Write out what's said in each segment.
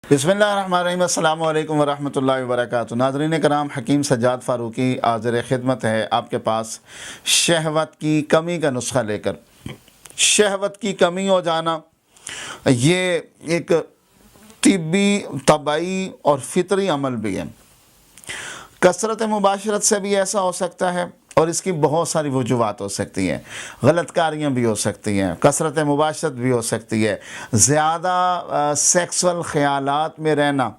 बिस्मिल्लाहिर्रहमानिर्रहीम अस्सलामु अलैकुम वरहमतुल्लाहि वबरकातुहू। नाज़रीन कराम, हकीम सज्जाद फ़ारूकी हाज़िर खिदमत है आपके पास शहवत की कमी का नुस्खा लेकर। शहवत की कमी हो जाना ये एक तिब्बी, तबाई और फ़ितरी अमल भी है। कसरत मुबाशरत से भी ऐसा हो सकता है और इसकी बहुत सारी वजूहात हो सकती हैं। गलतकारियाँ भी हो सकती हैं, कसरत मुबाशरत भी हो सकती है, ज़्यादा सेक्सुअल ख़यालात में रहना,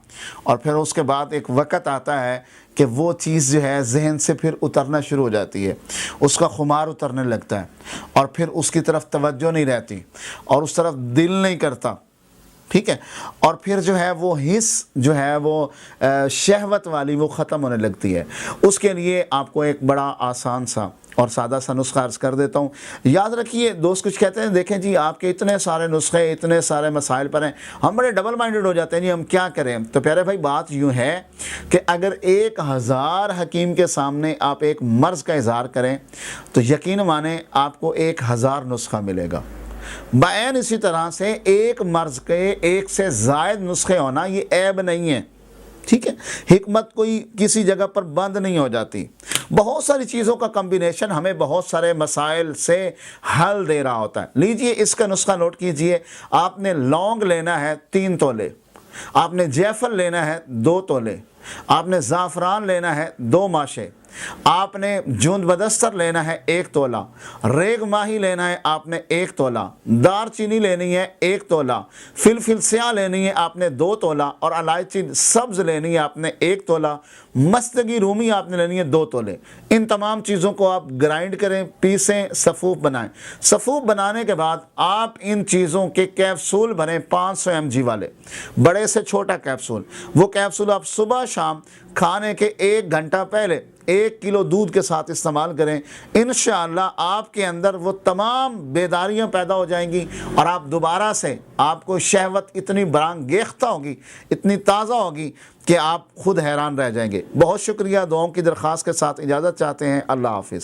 और फिर उसके बाद एक वक़्त आता है कि वो चीज़ जो है जहन से फिर उतरना शुरू हो जाती है, उसका खुमार उतरने लगता है और फिर उसकी तरफ तवज्जो नहीं रहती और उस तरफ दिल नहीं करता, ठीक है। और फिर जो है वो हिस्स जो है वो शहवत वाली वो ख़त्म होने लगती है। उसके लिए आपको एक बड़ा आसान सा और सादा सा नुस्खा अर्ज़ कर देता हूँ। याद रखिए, दोस्त कुछ कहते हैं देखें जी आपके इतने सारे नुस्खे, इतने सारे मसाइल पर हैं, हम बड़े डबल माइंडेड हो जाते हैं जी, हम क्या करें। तो प्यारे भाई, बात यूँ है कि अगर 1000 हकीम के सामने आप एक मर्ज़ का इज़हार करें तो यकीन माने आपको 1000 नुस्खा मिलेगा। बैन इसी तरह से एक मर्ज़ के एक से ज़ायद नुस्खे होना ये ऐब नहीं है, ठीक है। हिकमत कोई किसी जगह पर बंद नहीं हो जाती। बहुत सारी चीज़ों का कम्बिनेशन हमें बहुत सारे मसाइल से हल दे रहा होता है। लीजिए इसका नुस्खा नोट कीजिए। आपने लौंग लेना है 3 तोले, आपने जायफल लेना है 2 तोले, आपने ज़ाफ़रान लेना है 2 माशे, आपने जूंद बदस्तर लेना है 1 तोला, रेग माही लेना है आपने 1 तोला, दार चीनी लेनी है 1 तोला, फिलफिल स्याह लेनी है आपने 2 तोला और इलायची सब्ज़ लेनी है आपने 1 तोला, मस्तगी रूमी आपने लेनी है 2 तोले। इन तमाम चीज़ों को आप ग्राइंड करें, पीसें, सफ़ूफ बनाएं। सफ़ूफ बनाने के बाद आप इन चीज़ों के कैप्सूल बने 500 mg वाले, बड़े से छोटा कैप्सूल। वो कैप्सूल आप सुबह शाम खाने के 1 घंटा पहले 1 किलो दूध के साथ इस्तेमाल करें। इंशाअल्लाह आपके अंदर वो तमाम बेदारियां पैदा हो जाएंगी और आप दोबारा से, आपको शहवत इतनी बरांगेख्ता होगी, इतनी ताज़ा होगी कि आप खुद हैरान रह जाएंगे। बहुत शुक्रिया। दुआओं की दरख्वास्त के साथ इजाज़त चाहते हैं। अल्लाह हाफ़िज़।